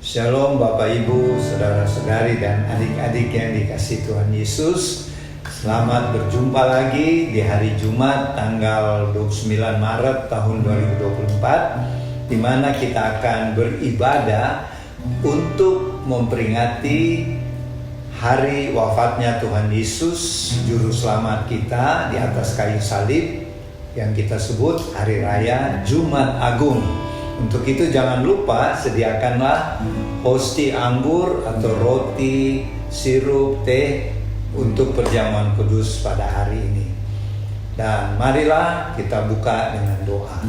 Shalom Bapak Ibu, Saudara-saudari dan adik-adik yang dikasihi Tuhan Yesus. Selamat berjumpa lagi di hari Jumat tanggal 29 Maret tahun 2024, di mana kita akan beribadah untuk memperingati hari wafatnya Tuhan Yesus, Juru Selamat kita di atas kayu salib, yang kita sebut Hari Raya Jumat Agung. Untuk itu jangan lupa sediakanlah hosti anggur atau roti, sirup, teh untuk perjamuan kudus pada hari ini. Dan marilah kita buka dengan doa.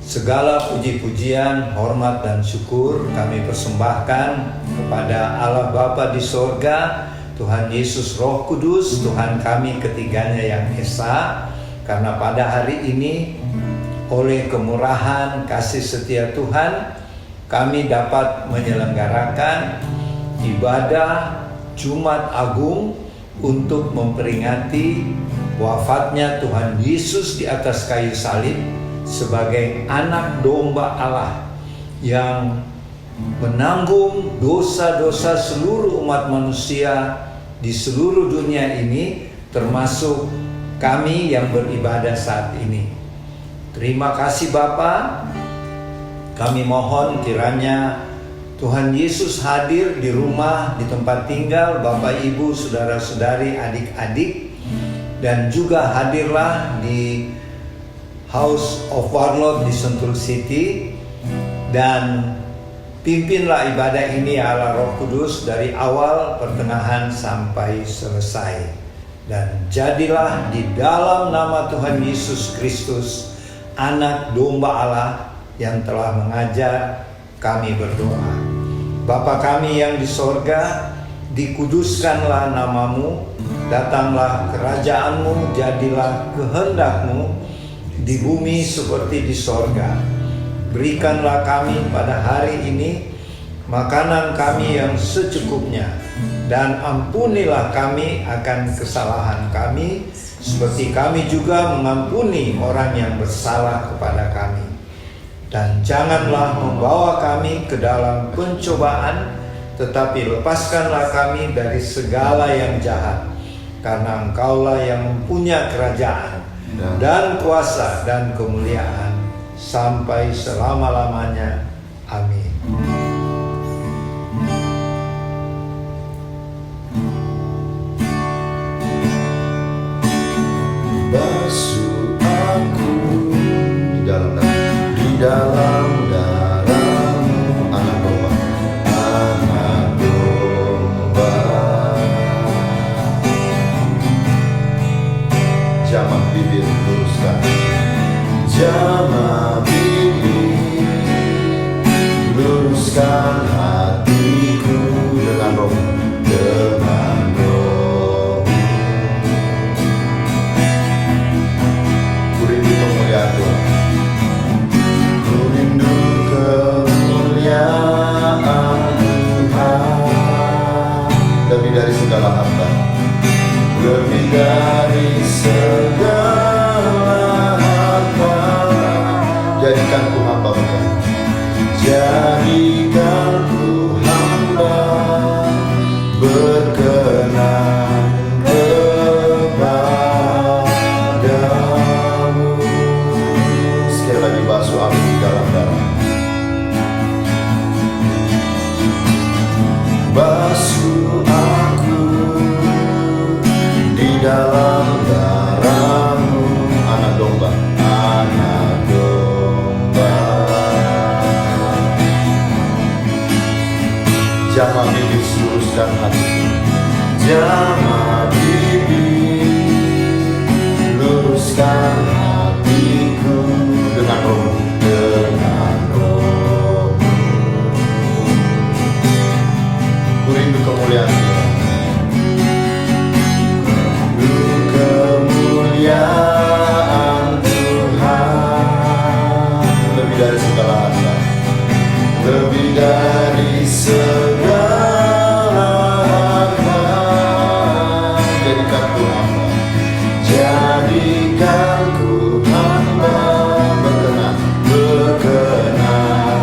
Segala puji-pujian, hormat dan syukur kami persembahkan kepada Allah Bapa di sorga, Tuhan Yesus Roh Kudus, Tuhan kami ketiganya yang esa. Karena pada hari ini oleh kemurahan kasih setia Tuhan, kami dapat menyelenggarakan ibadah Jumat Agung untuk memperingati wafatnya Tuhan Yesus di atas kayu salib sebagai anak domba Allah yang menanggung dosa-dosa seluruh umat manusia di seluruh dunia ini, termasuk kami yang beribadah saat ini. Terima kasih Bapa. Kami mohon kiranya Tuhan Yesus hadir di rumah, di tempat tinggal Bapak Ibu, saudara-saudari, adik-adik, dan juga hadirlah di House of Warlord di Sentul City, dan pimpinlah ibadah ini ala Roh Kudus dari awal, pertengahan sampai selesai. Dan jadilah di dalam nama Tuhan Yesus Kristus, Anak domba Allah yang telah mengajar, kami berdoa. Bapa kami yang di sorga, dikuduskanlah namamu, datanglah kerajaanmu, jadilah kehendakmu di bumi seperti di sorga. Berikanlah kami pada hari ini makanan kami yang secukupnya, dan ampunilah kami akan kesalahan kami, seperti kami juga mengampuni orang yang bersalah kepada kami. Dan janganlah membawa kami ke dalam pencobaan, tetapi lepaskanlah kami dari segala yang jahat. Karena Engkaulah yang mempunyai kerajaan dan kuasa dan kemuliaan sampai selama-lamanya. Amin. Basuh aku di dalam darah-Mu, anak domba, anak domba. Jamah bibir luruskan, jamah bibir luruskan hatiku dengan roh, dengan roh. Ku rindu kemuliaan Tuhan, ku rindu kemuliaan Tuhan, lebih dari segala harta, lebih dari segala harta. Jadikan ku hamba Tuhan, jadikan ku hamba berkenan kepadamu. Sekali lagi, basuh aku di dalam darah, basuh aku di dalam darah-Mu, anak domba, anak domba. Jamah bibir luruskan hatiku, jamah bibir luruskan hatiku dengan roh, dengan roh. Ku rindu kemuliaan Tuhan, rindu kemuliaan Tuhan, lebih dari segala harta, lebih dari segala harta. Jadikan ku hamba, jadikan ku hamba berkenan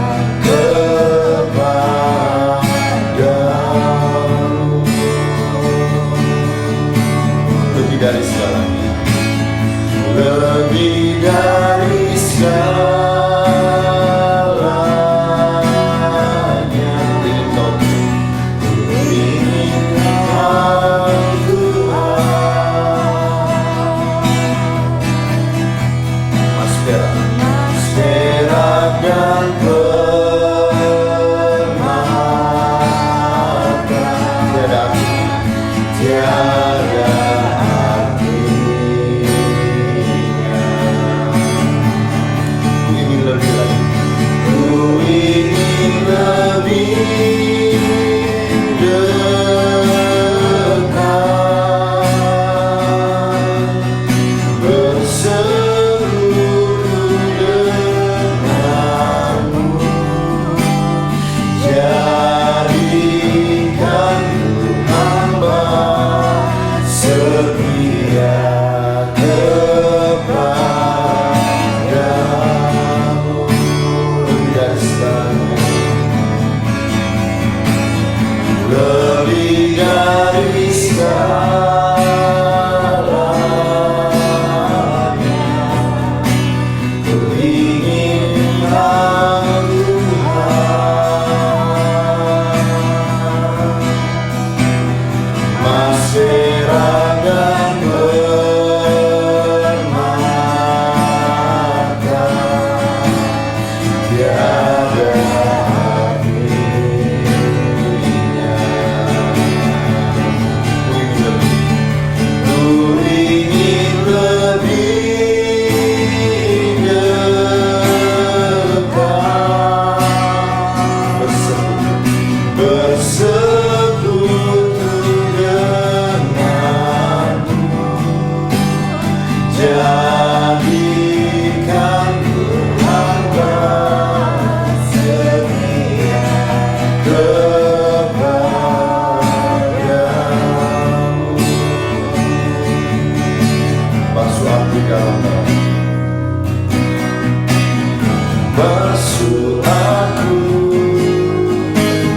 Tuhanku,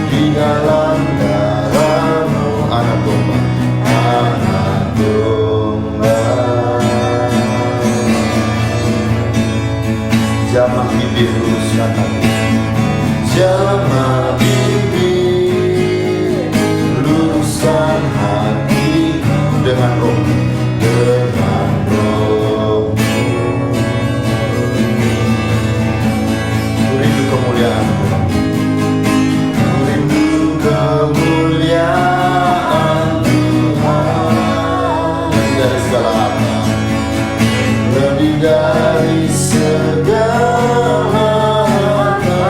di dalam darah-Mu, anak domba, anak domba. Jamah bibir luruskan hati, jamah bibir luruskan hati dengan roh, dengan roh. Rindu kemuliaan, rindu kemuliaan Tuhan. Dari segala harta, lebih dari segala harta,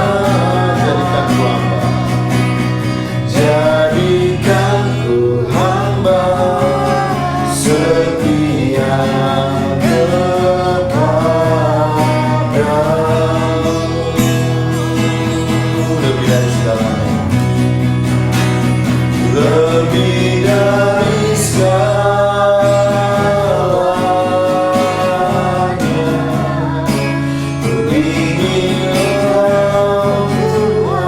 jadikan ku hamba, jadikan ku hamba setia kepadamu. Lebih dari segalanya, lebih dari segalanya, ku ingin Engkau Tuhan.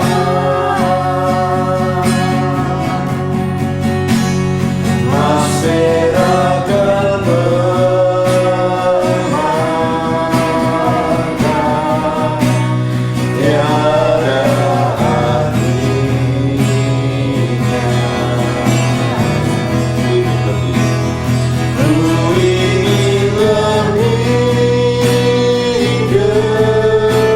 Mas serahkan permata, tiada artinya. Ku ingin lebih dekat,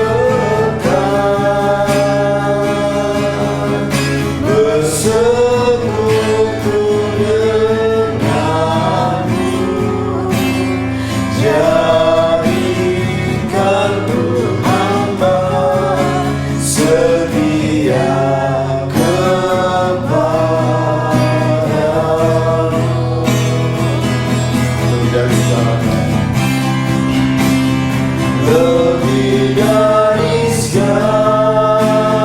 bersekutu denganmu, jadikan ku hamba setia kepadamu. Lebih dari segalanya, lebih dari segalanya,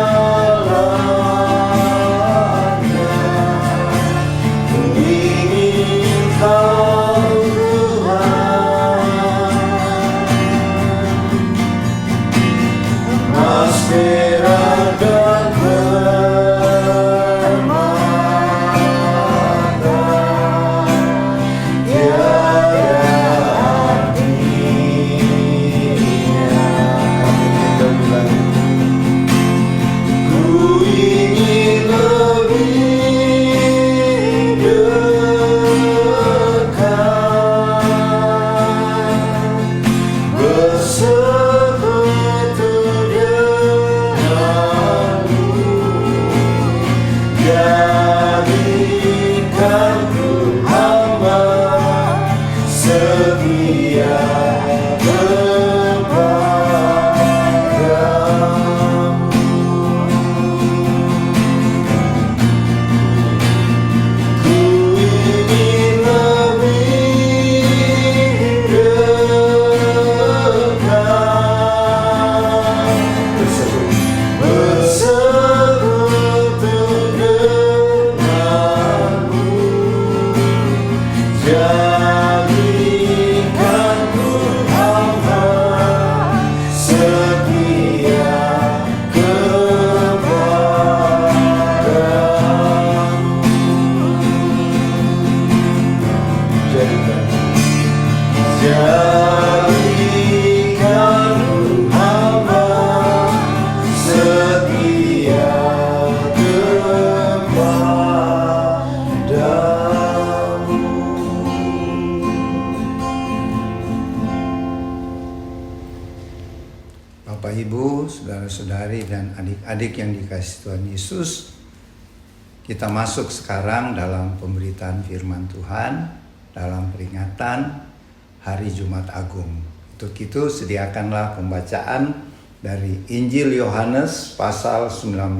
ku ingin Engkau Tuhan. Mas perak dan permata, tiada artinya. Kami bilang, ku ingin lebih dekat, bersekutu denganmu, jadikan ku hamba setia kepadamu. Ku ingin lebih dekat, bersekutu denganmu, jadikan ku hamba setia kepadamu. Jadikan ku hamba setia kepadamu. Bapak Ibu, saudara-saudari dan adik-adik yang dikasihi Tuhan Yesus, kita masuk sekarang dalam pemberitaan firman Tuhan dalam peringatan Hari Jumat Agung. Untuk itu sediakanlah pembacaan dari Injil Yohanes pasal 19.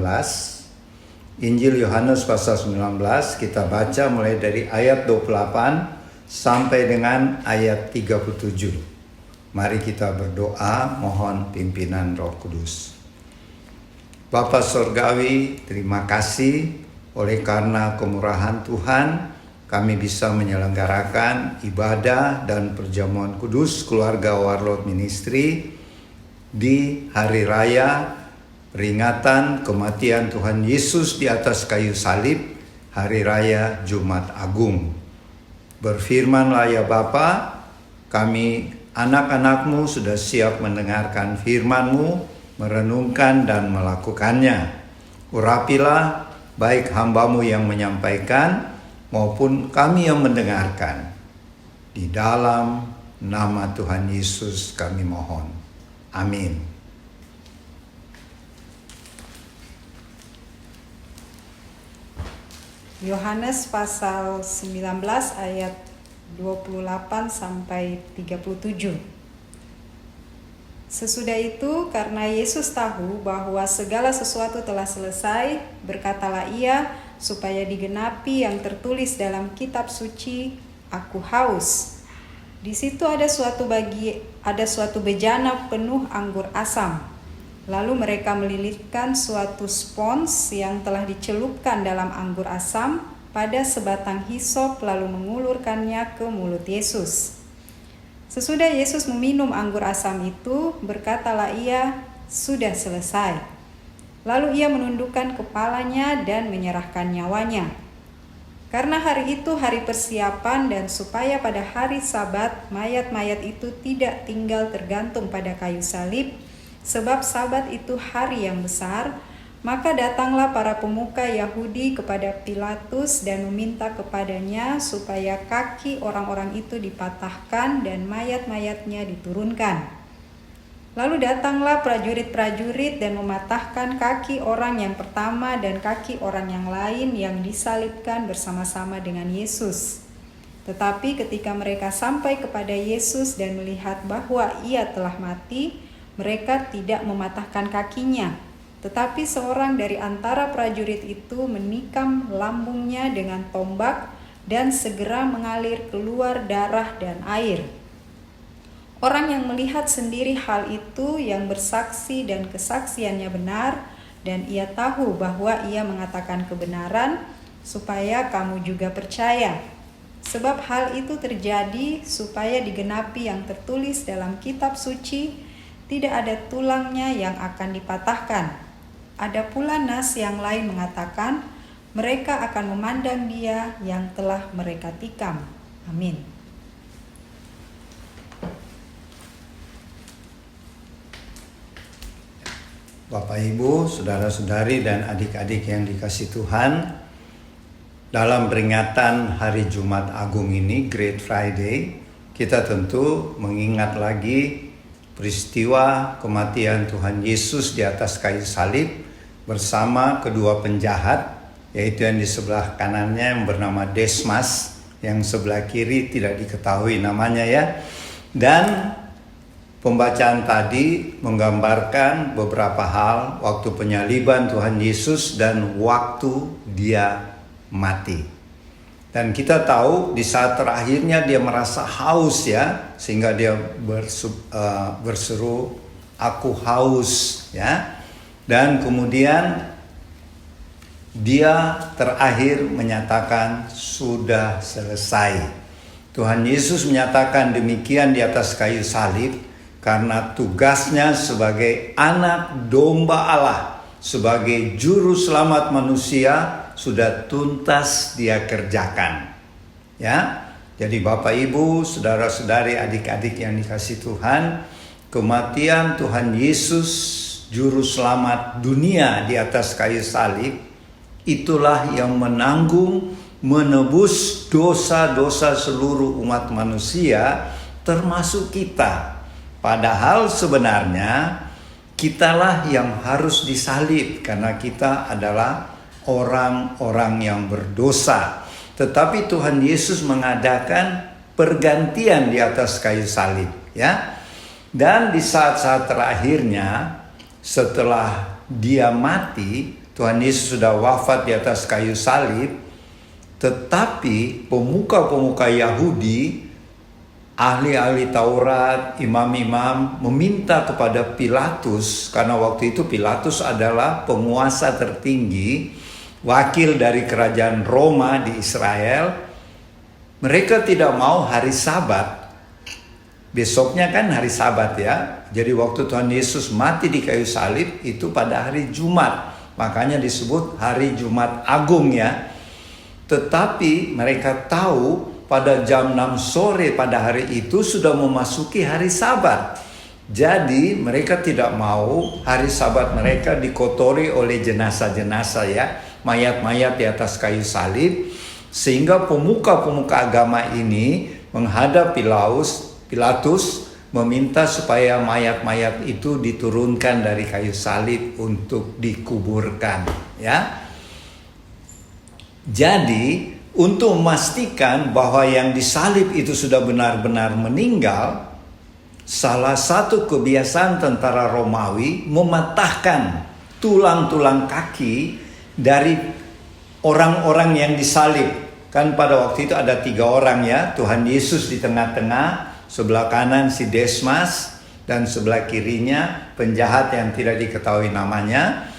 Injil Yohanes pasal 19 kita baca mulai dari ayat 28 sampai dengan ayat 37. Mari kita berdoa mohon pimpinan Roh Kudus. Bapa Surgawi, terima kasih oleh karena kemurahan Tuhan kami bisa menyelenggarakan ibadah dan perjamuan kudus keluarga Warlord Ministry di hari raya peringatan kematian Tuhan Yesus di atas kayu salib, hari raya Jumat Agung. Berfirmanlah ya Bapa, kami anak-anak-Mu sudah siap mendengarkan firman-Mu, merenungkan dan melakukannya. Urapilah baik hamba-Mu yang menyampaikan maupun kami yang mendengarkan. Di dalam nama Tuhan Yesus kami mohon. Amin. Yohanes pasal 19 ayat 28 sampai 37. Sesudah itu, karena Yesus tahu bahwa segala sesuatu telah selesai, berkatalah ia supaya digenapi yang tertulis dalam kitab suci, Aku haus. Di situ ada suatu bejana penuh anggur asam. Lalu mereka melilitkan suatu spons yang telah dicelupkan dalam anggur asam pada sebatang hisop, lalu mengulurkannya ke mulut Yesus. Sesudah Yesus meminum anggur asam itu, berkatalah ia, sudah selesai. Lalu ia menundukkan kepalanya dan menyerahkan nyawanya. Karena hari itu hari persiapan dan supaya pada hari Sabat mayat-mayat itu tidak tinggal tergantung pada kayu salib, sebab Sabat itu hari yang besar, maka datanglah para pemuka Yahudi kepada Pilatus dan meminta kepadanya supaya kaki orang-orang itu dipatahkan dan mayat-mayatnya diturunkan. Lalu datanglah prajurit-prajurit dan mematahkan kaki orang yang pertama dan kaki orang yang lain yang disalibkan bersama-sama dengan Yesus. Tetapi ketika mereka sampai kepada Yesus dan melihat bahwa ia telah mati, mereka tidak mematahkan kakinya. Tetapi seorang dari antara prajurit itu menikam lambungnya dengan tombak dan segera mengalir keluar darah dan air. Orang yang melihat sendiri hal itu yang bersaksi dan kesaksiannya benar, dan ia tahu bahwa ia mengatakan kebenaran, supaya kamu juga percaya. Sebab hal itu terjadi supaya digenapi yang tertulis dalam kitab suci, tidak ada tulangnya yang akan dipatahkan. Ada pula nas yang lain mengatakan, mereka akan memandang dia yang telah mereka tikam. Amin. Bapak, Ibu, saudara-saudari, dan adik-adik yang dikasihi Tuhan, dalam peringatan hari Jumat Agung ini, Great Friday, kita tentu mengingat lagi peristiwa kematian Tuhan Yesus di atas kayu salib bersama kedua penjahat, yaitu yang di sebelah kanannya yang bernama Desmas, yang sebelah kiri tidak diketahui namanya ya. Dan pembacaan tadi menggambarkan beberapa hal waktu penyaliban Tuhan Yesus dan waktu dia mati. Dan kita tahu di saat terakhirnya dia merasa haus ya, sehingga dia berseru, aku haus ya. Dan kemudian dia terakhir menyatakan sudah selesai. Tuhan Yesus menyatakan demikian di atas kayu salib karena tugasnya sebagai anak domba Allah, sebagai juru selamat manusia sudah tuntas dia kerjakan. Ya. Jadi Bapak Ibu, saudara-saudari, adik-adik yang dikasihi Tuhan, kematian Tuhan Yesus juru selamat dunia di atas kayu salib itulah yang menebus dosa-dosa seluruh umat manusia termasuk kita. Padahal sebenarnya kitalah yang harus disalib karena kita adalah orang-orang yang berdosa. Tetapi Tuhan Yesus mengadakan pergantian di atas kayu salib, ya. Dan di saat-saat terakhirnya setelah dia mati, Tuhan Yesus sudah wafat di atas kayu salib, tetapi pemuka-pemuka Yahudi, ahli-ahli Taurat, imam-imam meminta kepada Pilatus, karena waktu itu Pilatus adalah penguasa tertinggi, wakil dari kerajaan Roma di Israel. Mereka tidak mau hari Sabat Besoknya kan hari Sabat ya. Jadi waktu Tuhan Yesus mati di kayu salib itu pada hari Jumat. Makanya disebut hari Jumat Agung ya. Tetapi mereka tahu pada jam 6 sore pada hari itu sudah memasuki hari Sabat. Jadi mereka tidak mau hari Sabat mereka dikotori oleh jenazah-jenazah ya. Mayat-mayat di atas kayu salib. Sehingga pemuka-pemuka agama ini menghadap Pilatus meminta supaya mayat-mayat itu diturunkan dari kayu salib untuk dikuburkan ya. Jadi untuk memastikan bahwa yang disalib itu sudah benar-benar meninggal, salah satu kebiasaan tentara Romawi mematahkan tulang-tulang kaki dari orang-orang yang disalib. Kan pada waktu itu ada 3 orang ya, Tuhan Yesus di tengah-tengah, sebelah kanan si Desmas, dan sebelah kirinya penjahat yang tidak diketahui namanya.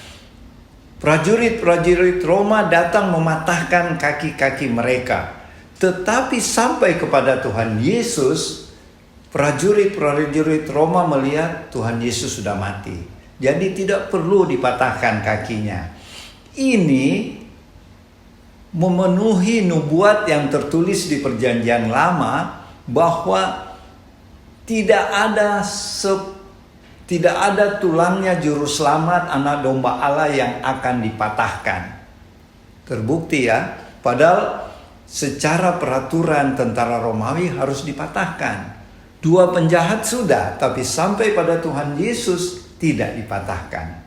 Prajurit-prajurit Roma datang mematahkan kaki-kaki mereka. Tetapi sampai kepada Tuhan Yesus, prajurit-prajurit Roma melihat Tuhan Yesus sudah mati. Jadi tidak perlu dipatahkan kakinya. Ini memenuhi nubuat yang tertulis di Perjanjian Lama bahwa tidak ada tulangnya juru selamat anak domba Allah yang akan dipatahkan. Terbukti ya, padahal secara peraturan tentara Romawi harus dipatahkan. 2 penjahat sudah, tapi sampai pada Tuhan Yesus tidak dipatahkan.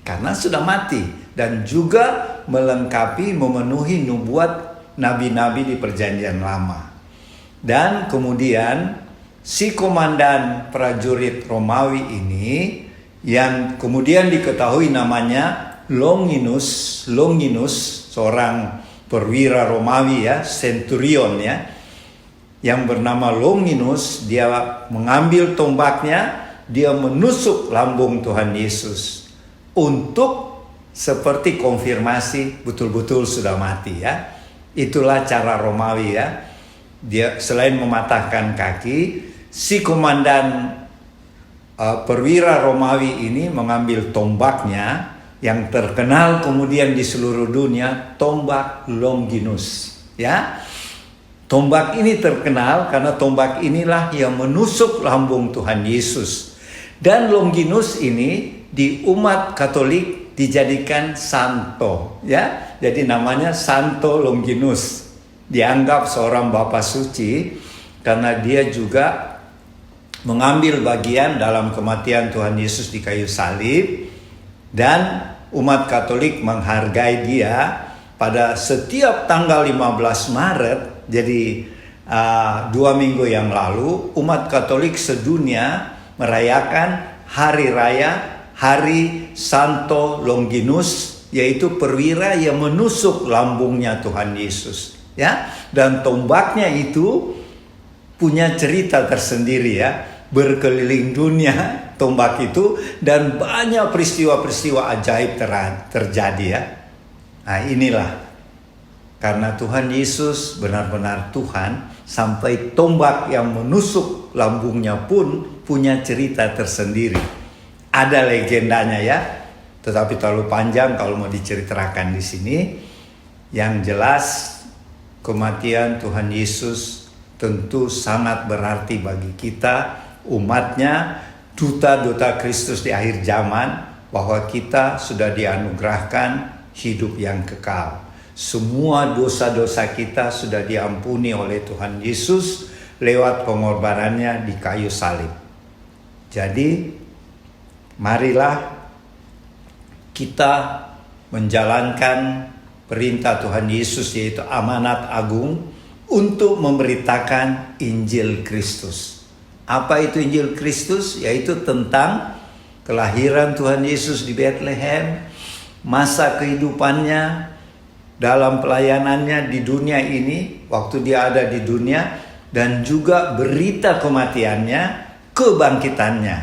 Karena sudah mati dan juga melengkapi memenuhi nubuat nabi-nabi di Perjanjian Lama. Dan kemudian si komandan prajurit Romawi ini yang kemudian diketahui namanya Longinus, seorang perwira Romawi ya, centurion ya, yang bernama Longinus, dia mengambil tombaknya, dia menusuk lambung Tuhan Yesus untuk seperti konfirmasi betul-betul sudah mati ya. Itulah cara Romawi ya. Dia selain mematahkan kaki, si komandan perwira Romawi ini mengambil tombaknya yang terkenal kemudian di seluruh dunia, tombak Longinus ya. Tombak ini terkenal karena tombak inilah yang menusuk lambung Tuhan Yesus. Dan Longinus ini di umat Katolik dijadikan santo ya. Jadi namanya Santo Longinus. Dianggap seorang bapa suci karena dia juga mengambil bagian dalam kematian Tuhan Yesus di kayu salib, dan umat Katolik menghargai dia pada setiap tanggal 15 Maret. Jadi 2 minggu yang lalu umat Katolik sedunia merayakan hari raya Hari Santo Longinus, yaitu perwira yang menusuk lambungnya Tuhan Yesus ya. Dan tombaknya itu punya cerita tersendiri ya, berkeliling dunia tombak itu, dan banyak peristiwa-peristiwa ajaib terjadi ya. Nah inilah karena Tuhan Yesus benar-benar Tuhan, sampai tombak yang menusuk lambungnya pun punya cerita tersendiri. Ada legendanya ya, tetapi terlalu panjang kalau mau diceritakan di sini. Yang jelas kematian Tuhan Yesus tentu sangat berarti bagi kita, umatnya, duta-duta Kristus di akhir zaman, bahwa kita sudah dianugerahkan hidup yang kekal. Semua dosa-dosa kita sudah diampuni oleh Tuhan Yesus lewat pengorbanannya di kayu salib. Jadi marilah kita menjalankan perintah Tuhan Yesus, yaitu amanat agung untuk memberitakan Injil Kristus. Apa itu Injil Kristus? Yaitu tentang kelahiran Tuhan Yesus di Bethlehem, masa kehidupannya dalam pelayanannya di dunia ini, waktu dia ada di dunia, dan juga berita kematiannya, kebangkitannya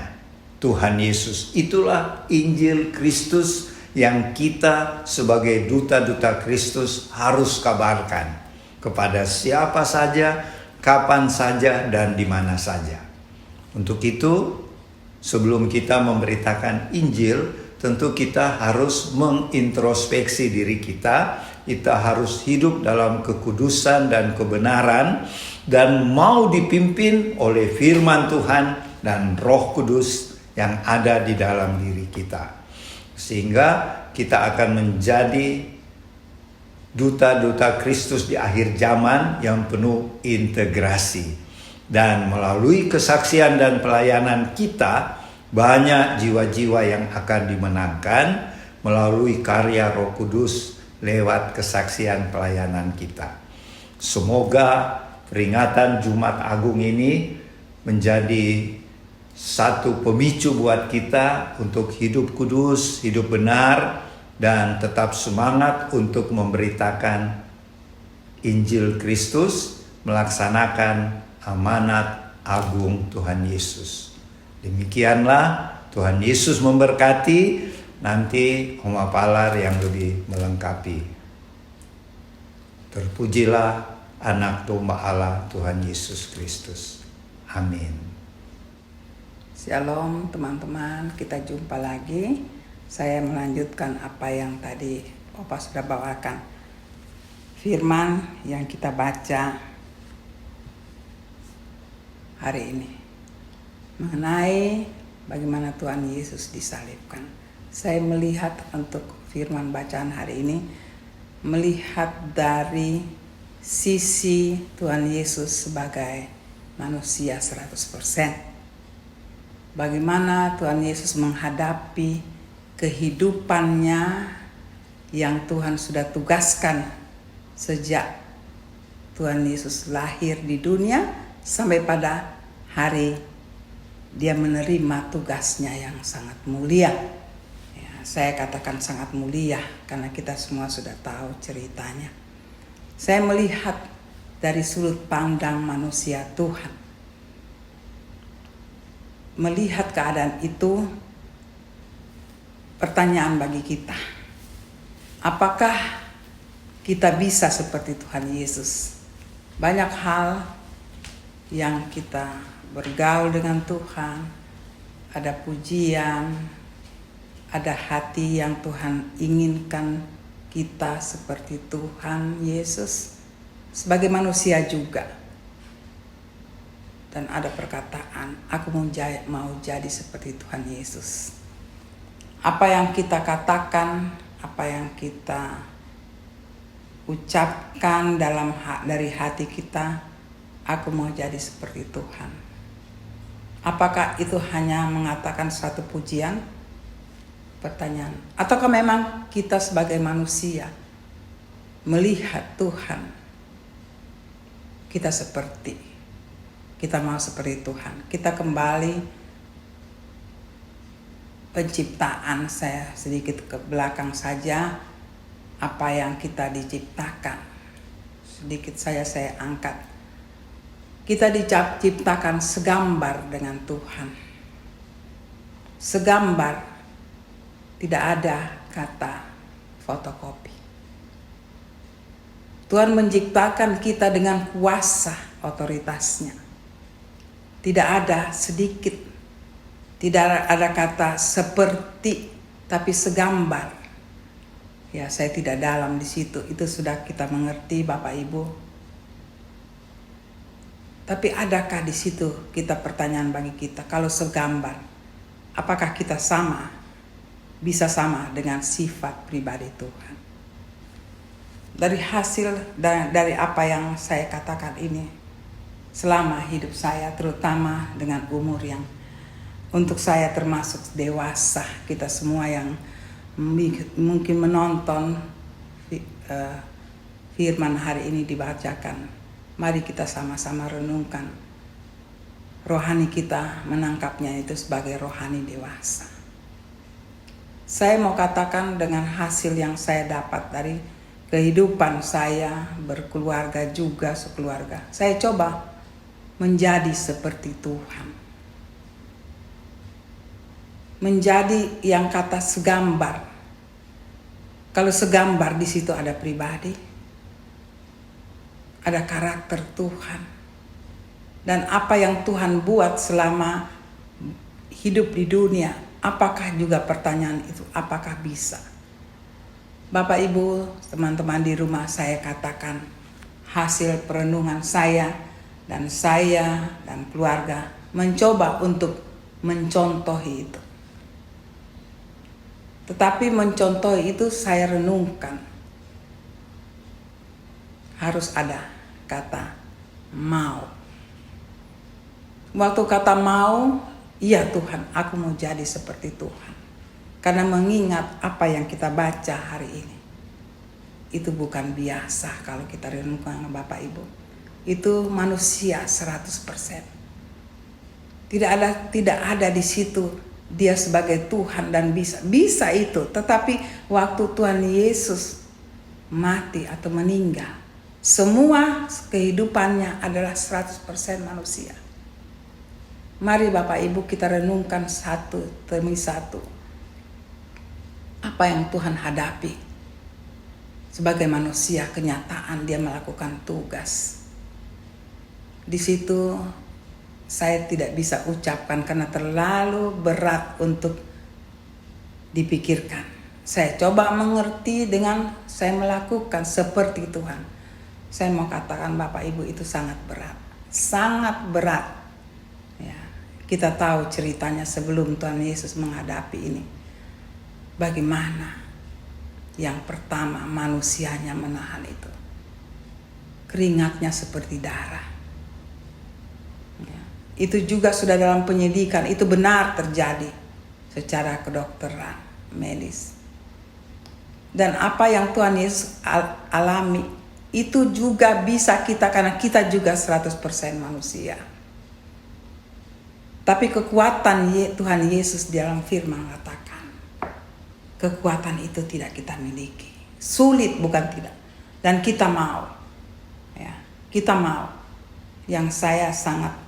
Tuhan Yesus. Itulah Injil Kristus yang kita sebagai duta-duta Kristus harus kabarkan kepada siapa saja, kapan saja, dan di mana saja. Untuk itu, sebelum kita memberitakan Injil, tentu kita harus mengintrospeksi diri kita. Kita harus hidup dalam kekudusan dan kebenaran, dan mau dipimpin oleh firman Tuhan dan Roh Kudus yang ada di dalam diri kita. Sehingga kita akan menjadi duta-duta Kristus di akhir zaman yang penuh integrasi. Dan melalui kesaksian dan pelayanan kita, banyak jiwa-jiwa yang akan dimenangkan melalui karya Roh Kudus lewat kesaksian pelayanan kita. Semoga peringatan Jumat Agung ini menjadi satu pemicu buat kita untuk hidup kudus, hidup benar, dan tetap semangat untuk memberitakan Injil Kristus, melaksanakan amanat agung Tuhan Yesus. Demikianlah, Tuhan Yesus memberkati. Nanti Oma Palar yang lebih melengkapi. Terpujilah Anak Domba Allah Tuhan Yesus Kristus. Amin. Shalom teman-teman, kita jumpa lagi. Saya melanjutkan apa yang tadi Opa sudah bawakan. Firman yang kita baca hari ini mengenai bagaimana Tuhan Yesus disalibkan. Saya melihat untuk firman bacaan hari ini, melihat dari sisi Tuhan Yesus sebagai manusia 100%. Bagaimana Tuhan Yesus menghadapi kehidupannya yang Tuhan sudah tugaskan sejak Tuhan Yesus lahir di dunia sampai pada hari dia menerima tugasnya yang sangat mulia. Ya, saya katakan sangat mulia karena kita semua sudah tahu ceritanya. Saya melihat dari sudut pandang manusia Tuhan. Melihat keadaan itu, pertanyaan bagi kita. Apakah kita bisa seperti Tuhan Yesus? Banyak hal yang kita bergaul dengan Tuhan, ada pujian, ada hati yang Tuhan inginkan kita seperti Tuhan Yesus, sebagai manusia juga. Dan ada perkataan, aku mau jadi seperti Tuhan Yesus. Apa yang kita katakan, apa yang kita ucapkan dari hati kita, aku mau jadi seperti Tuhan. Apakah itu hanya mengatakan suatu pujian? Pertanyaan. Ataukah memang kita sebagai manusia melihat Tuhan, kita mau seperti Tuhan. Kita kembali penciptaan, saya sedikit ke belakang saja, apa yang kita diciptakan. Sedikit saya angkat. Kita diciptakan segambar dengan Tuhan. Segambar, tidak ada kata fotokopi. Tuhan menciptakan kita dengan kuasa otoritasnya. Tidak ada sedikit, tidak ada kata seperti, tapi segambar. Ya, saya tidak dalam di situ. Itu sudah kita mengerti, Bapak Ibu. Tapi adakah di situ kita pertanyaan bagi kita, kalau segambar, apakah kita bisa sama dengan sifat pribadi Tuhan? Dari hasil dari apa yang saya katakan ini, selama hidup saya, terutama dengan umur yang untuk saya termasuk dewasa, kita semua yang mungkin menonton firman hari ini dibacakan, mari kita sama-sama renungkan. Rohani kita menangkapnya itu sebagai rohani dewasa. Saya mau katakan dengan hasil yang saya dapat dari kehidupan saya berkeluarga juga sekeluarga. Saya coba menjadi seperti Tuhan. Menjadi yang kata segambar. Kalau segambar di situ ada pribadi. Ada karakter Tuhan. dan apa yang Tuhan buat selama hidup di dunia, apakah juga pertanyaan itu, apakah bisa? Bapak Ibu, teman-teman di rumah, saya katakan hasil perenungan saya dan keluarga mencoba untuk mencontohi itu. Tetapi mencontohi itu saya renungkan, harus ada kata mau. Waktu kata mau, iya Tuhan, aku mau jadi seperti Tuhan. Karena mengingat apa yang kita baca hari ini, itu bukan biasa kalau kita renungkan Bapak Ibu. Itu manusia 100%. Tidak ada di situ dia sebagai Tuhan dan bisa itu. Tetapi waktu Tuhan Yesus mati atau meninggal, semua kehidupannya adalah 100% manusia. Mari Bapak Ibu kita renungkan satu demi satu apa yang Tuhan hadapi sebagai manusia, kenyataan dia melakukan tugas. Di situ saya tidak bisa ucapkan karena terlalu berat untuk dipikirkan. Saya coba mengerti dengan saya melakukan seperti Tuhan. Saya mau katakan Bapak Ibu itu sangat berat. Sangat berat. Ya, kita tahu ceritanya sebelum Tuhan Yesus menghadapi ini. Bagaimana yang pertama manusianya menahan itu. Keringatnya seperti darah. Itu juga sudah dalam penyidikan, itu benar terjadi secara kedokteran medis. Dan apa yang Tuhan Yesus alami itu juga bisa kita, karena kita juga 100% manusia. Tapi kekuatan Tuhan Yesus di dalam firman mengatakan, kekuatan itu tidak kita miliki. Sulit bukan tidak. Dan kita mau. Ya, kita mau. Yang saya sangat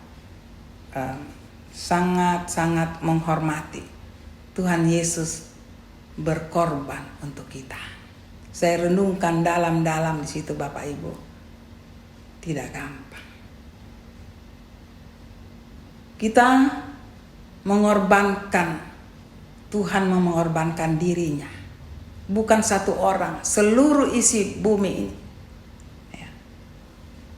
menghormati. Tuhan Yesus berkorban untuk kita. Saya renungkan dalam-dalam di situ Bapak Ibu. Tidak gampang. Kita mengorbankan, Tuhan mengorbankan dirinya. Bukan satu orang, seluruh isi bumi ini. Ya.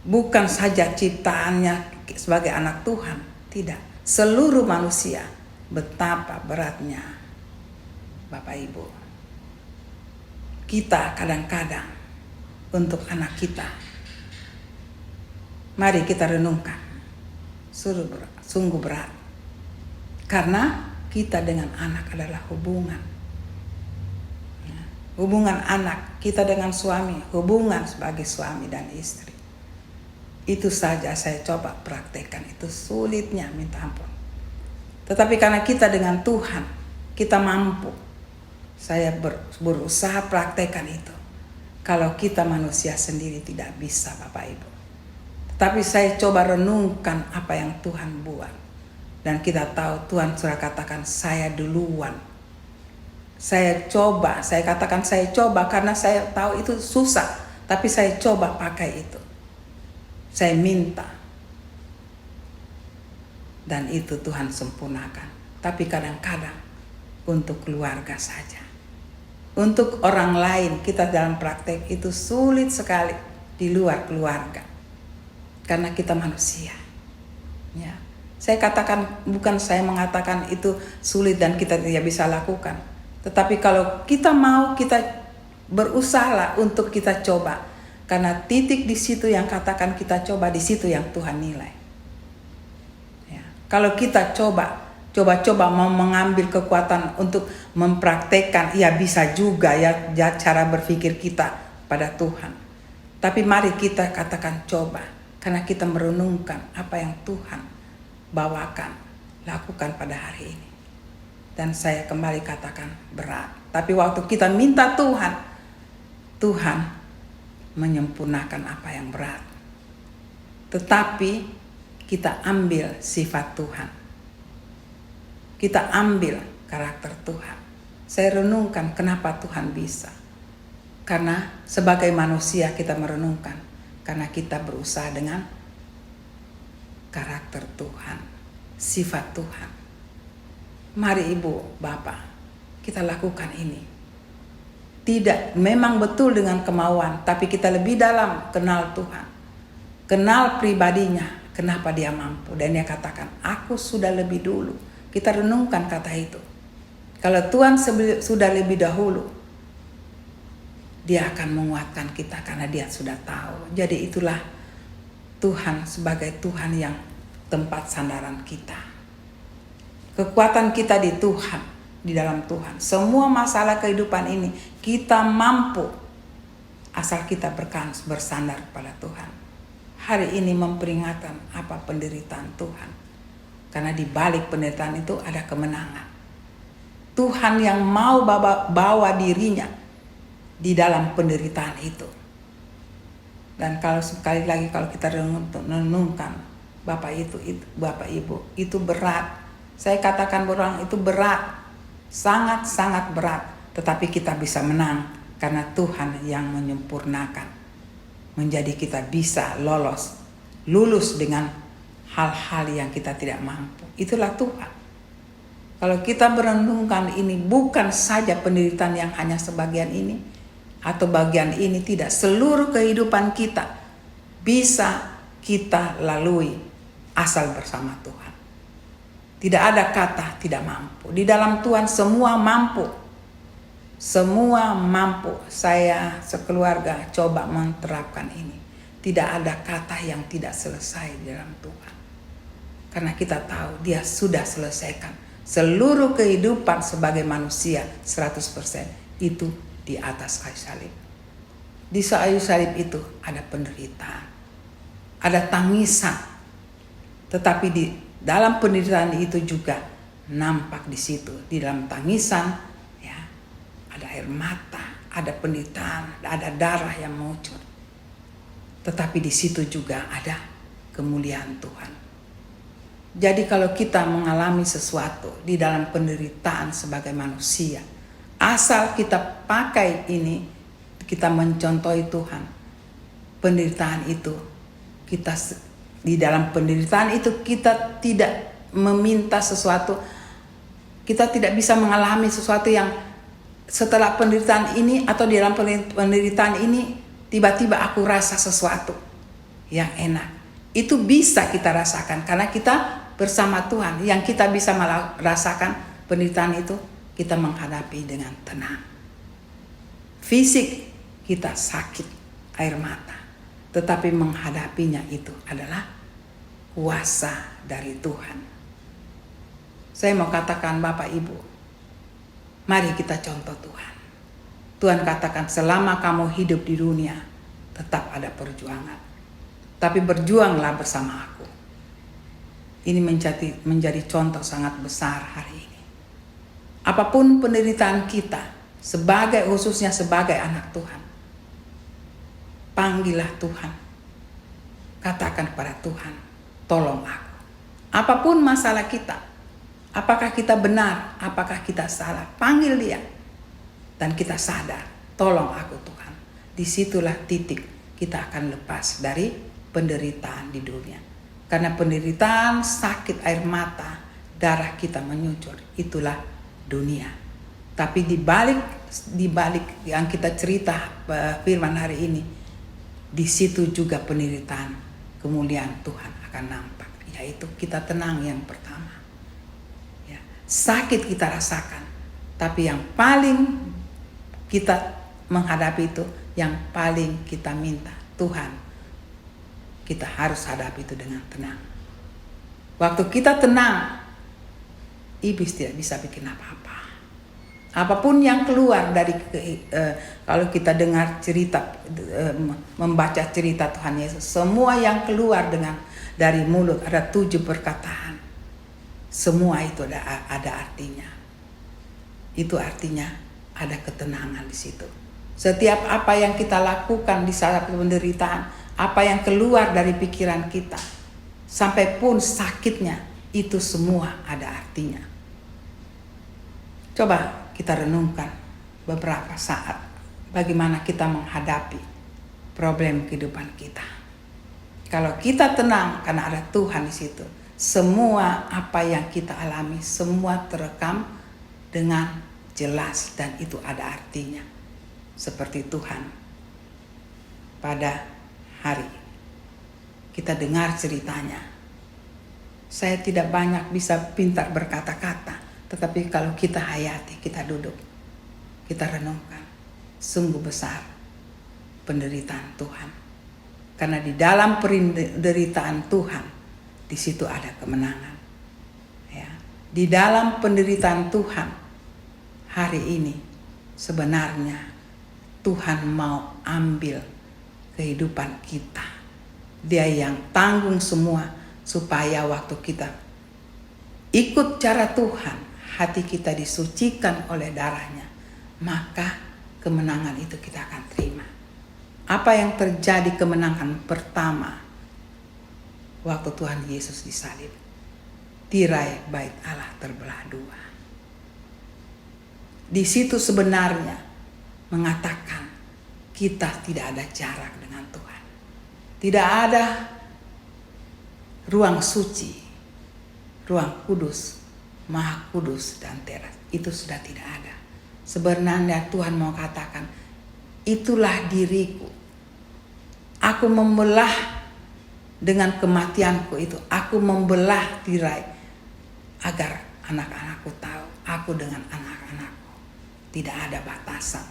Bukan saja ciptaannya sebagai anak Tuhan. Tidak, seluruh manusia, betapa beratnya Bapak Ibu. Kita kadang-kadang untuk anak kita, mari kita renungkan, sungguh berat. Karena kita dengan anak adalah hubungan. Hubungan anak, kita dengan suami, hubungan sebagai suami dan istri. Itu saja saya coba praktekkan, itu sulitnya minta ampun. Tetapi karena kita dengan Tuhan, kita mampu. Saya berusaha praktekkan itu. Kalau kita manusia sendiri tidak bisa Bapak Ibu. Tapi saya coba renungkan apa yang Tuhan buat. Dan kita tahu Tuhan sudah katakan saya duluan. Saya katakan saya coba karena saya tahu itu susah. Tapi saya coba pakai itu. Saya minta. Dan itu Tuhan sempurnakan. Tapi kadang-kadang untuk keluarga saja. Untuk orang lain kita dalam praktek itu sulit sekali di luar keluarga. Karena kita manusia. Ya. Saya katakan, bukan saya mengatakan itu sulit dan kita tidak bisa lakukan. Tetapi kalau kita mau, kita berusaha untuk kita coba. Karena titik di situ yang katakan kita coba, di situ yang Tuhan nilai. Ya. Kalau kita coba mau mengambil kekuatan untuk mempraktekkan, ya bisa juga ya cara berpikir kita pada Tuhan. Tapi mari kita katakan coba, karena kita merenungkan apa yang Tuhan bawakan, lakukan pada hari ini. Dan saya kembali katakan berat. Tapi waktu kita minta Tuhan menyempurnakan apa yang berat. Tetapi kita ambil sifat Tuhan. Kita ambil karakter Tuhan. Saya renungkan kenapa Tuhan bisa. Karena sebagai manusia kita merenungkan. Karena kita berusaha dengan karakter Tuhan, sifat Tuhan. Mari Ibu, Bapak, kita lakukan ini. Tidak memang betul dengan kemauan, tapi kita lebih dalam kenal Tuhan. Kenal pribadinya, kenapa dia mampu. Dan dia katakan, aku sudah lebih dulu. Kita renungkan kata itu. Kalau Tuhan sudah lebih dahulu, dia akan menguatkan kita karena dia sudah tahu. Jadi itulah Tuhan sebagai Tuhan yang tempat sandaran kita. Kekuatan kita di Tuhan, di dalam Tuhan. Semua masalah kehidupan ini kita mampu asal kita bersandar pada Tuhan. Hari ini memperingatkan apa penderitaan Tuhan. Karena di balik penderitaan itu ada kemenangan. Tuhan yang mau bawa dirinya di dalam penderitaan itu. Dan kalau sekali lagi kalau kita renungkan, Bapak Ibu, itu berat. Saya katakan berulang, itu berat. Sangat-sangat berat. Tetapi kita bisa menang karena Tuhan yang menyempurnakan. Menjadi kita bisa lulus dengan hal-hal yang kita tidak mampu. Itulah Tuhan. Kalau kita merenungkan ini bukan saja penderitaan yang hanya sebagian ini atau bagian ini, tidak. Seluruh kehidupan kita bisa kita lalui asal bersama Tuhan. Tidak ada kata tidak mampu. Di dalam Tuhan semua mampu. Semua mampu. Saya sekeluarga coba menerapkan ini. Tidak ada kata yang tidak selesai di dalam Tuhan. Karena kita tahu dia sudah selesaikan seluruh kehidupan sebagai manusia 100% itu di atas kayu salib. Di kayu salib itu ada penderitaan, ada tangisan. Tetapi di dalam penderitaan itu juga nampak di situ, di dalam tangisan ya, ada air mata, ada penderitaan, ada darah yang mengucur. Tetapi di situ juga ada kemuliaan Tuhan. Jadi kalau kita mengalami sesuatu di dalam penderitaan sebagai manusia, asal kita pakai ini, kita mencontohi Tuhan, penderitaan itu, kita di dalam penderitaan itu kita tidak meminta sesuatu, kita tidak bisa mengalami sesuatu yang setelah penderitaan ini atau di dalam penderitaan ini tiba-tiba aku rasa sesuatu yang enak. Itu bisa kita rasakan karena kita bersama Tuhan. Yang kita bisa merasakan penderitaan itu, kita menghadapi dengan tenang. Fisik kita sakit, air mata. Tetapi menghadapinya itu adalah kuasa dari Tuhan. Saya mau katakan Bapak Ibu, mari kita contoh Tuhan. Tuhan katakan selama kamu hidup di dunia, tetap ada perjuangan. Tapi berjuanglah bersama aku. Ini menjadi contoh sangat besar hari ini. Apapun penderitaan kita, khususnya sebagai anak Tuhan, panggillah Tuhan. Katakan kepada Tuhan, tolong aku. Apapun masalah kita, apakah kita benar, apakah kita salah, panggil dia. Dan kita sadar, tolong aku Tuhan. Disitulah titik kita akan lepas dari penderitaan di dunia. Karena penderitaan, sakit, air mata, darah kita menyucur, itulah dunia. Tapi di balik yang kita cerita firman hari ini, di situ juga penderitaan, kemuliaan Tuhan akan nampak, yaitu kita tenang yang pertama. Ya, sakit kita rasakan, tapi yang paling kita menghadapi itu, yang paling kita minta, Tuhan, kita harus hadapi itu dengan tenang. Waktu kita tenang, iblis tidak bisa bikin apa-apa. Apapun yang keluar dari kalau kita dengar cerita, membaca cerita Tuhan Yesus, semua yang keluar dari mulut ada 7 perkataan. Semua itu ada artinya. Itu artinya ada ketenangan di situ. Setiap apa yang kita lakukan di saat penderitaan, apa yang keluar dari pikiran kita, sampai pun sakitnya, itu semua ada artinya. Coba kita renungkan beberapa saat bagaimana kita menghadapi problem kehidupan kita. Kalau kita tenang karena ada Tuhan di situ, semua apa yang kita alami semua terekam dengan jelas dan itu ada artinya. Seperti Tuhan pada hari kita dengar ceritanya. Saya tidak banyak bisa pintar berkata-kata, tetapi kalau kita hayati, kita duduk, kita renungkan, sungguh besar penderitaan Tuhan. Karena di dalam penderitaan Tuhan, di situ ada kemenangan. Ya. Di dalam penderitaan Tuhan, hari ini sebenarnya Tuhan mau ambil kehidupan kita. Dia yang tanggung semua supaya waktu kita ikut cara Tuhan, hati kita disucikan oleh darahnya, maka kemenangan itu kita akan terima. Apa yang terjadi kemenangan pertama waktu Tuhan Yesus disalib? Tirai bait Allah terbelah dua. Di situ sebenarnya mengatakan kita tidak ada jarak dengan Tuhan. Tidak ada ruang suci, ruang kudus, maha kudus dan teras. Itu sudah tidak ada. Sebenarnya Tuhan mau katakan, itulah diriku. Aku membelah dengan kematianku itu. Aku membelah tirai agar anak-anakku tahu aku dengan anak-anakku tidak ada batasan.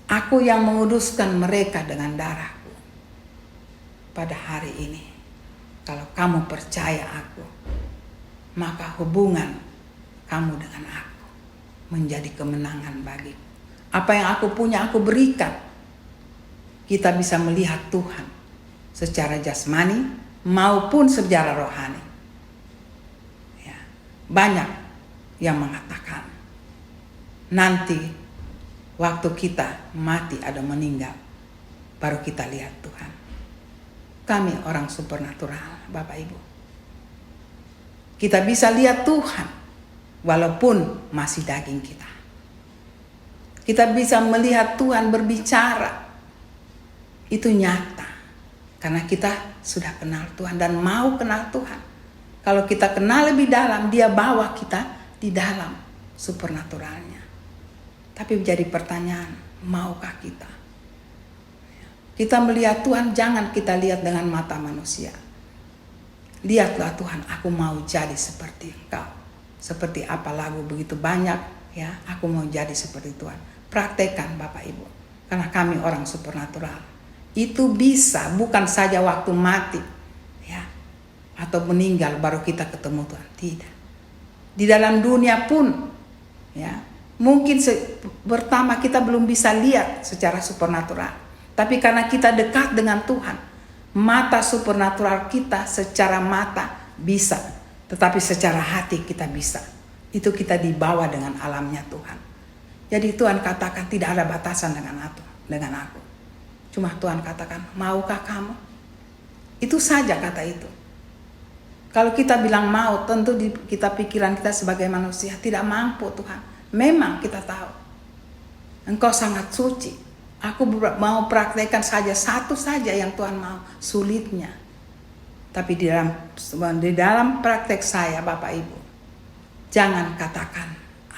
Aku yang menguduskan mereka dengan darahku. Pada hari ini, kalau kamu percaya aku, maka hubungan kamu dengan aku menjadi kemenangan bagiku. Apa yang aku punya aku berikan. Kita bisa melihat Tuhan secara jasmani maupun secara rohani. Ya, banyak yang mengatakan nanti waktu kita mati atau meninggal baru kita lihat Tuhan. Kami orang supernatural, Bapak Ibu. Kita bisa lihat Tuhan walaupun masih daging kita. Kita bisa melihat Tuhan berbicara. Itu nyata. Karena kita sudah kenal Tuhan dan mau kenal Tuhan. Kalau kita kenal lebih dalam, dia bawa kita di dalam supernaturalnya. Tapi menjadi pertanyaan, maukah kita? Kita melihat Tuhan, jangan kita lihat dengan mata manusia. Lihatlah Tuhan, aku mau jadi seperti Engkau. Seperti apa lagu begitu banyak, ya, aku mau jadi seperti Tuhan. Praktekkan Bapak Ibu, karena kami orang supernatural. Itu bisa bukan saja waktu mati, ya, atau meninggal baru kita ketemu Tuhan. Tidak. Di dalam dunia pun, ya, mungkin pertama kita belum bisa lihat secara supernatural. Tapi karena kita dekat dengan Tuhan, mata supernatural kita secara mata bisa, tetapi secara hati kita bisa. Itu kita dibawa dengan alamnya Tuhan. Jadi Tuhan katakan tidak ada batasan dengan aku. Cuma Tuhan katakan, maukah kamu? Itu saja kata itu. Kalau kita bilang mau, tentu di kita pikiran kita sebagai manusia tidak mampu Tuhan. Memang kita tahu. Engkau sangat suci. Aku mau praktekkan saja satu saja yang Tuhan mau, sulitnya. Tapi di dalam praktek saya Bapak Ibu, jangan katakan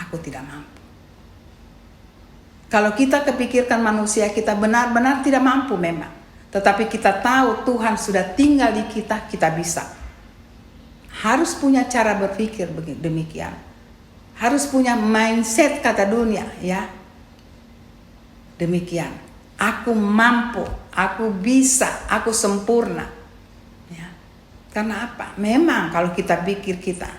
aku tidak mampu. Kalau kita kepikirkan manusia kita benar-benar tidak mampu memang. Tetapi kita tahu Tuhan sudah tinggal di kita, kita bisa. Harus punya cara berpikir demikian. Harus punya mindset kata dunia, ya. Demikian. Aku mampu, aku bisa, aku sempurna. Ya. Karena apa? Memang kalau kita pikir kita,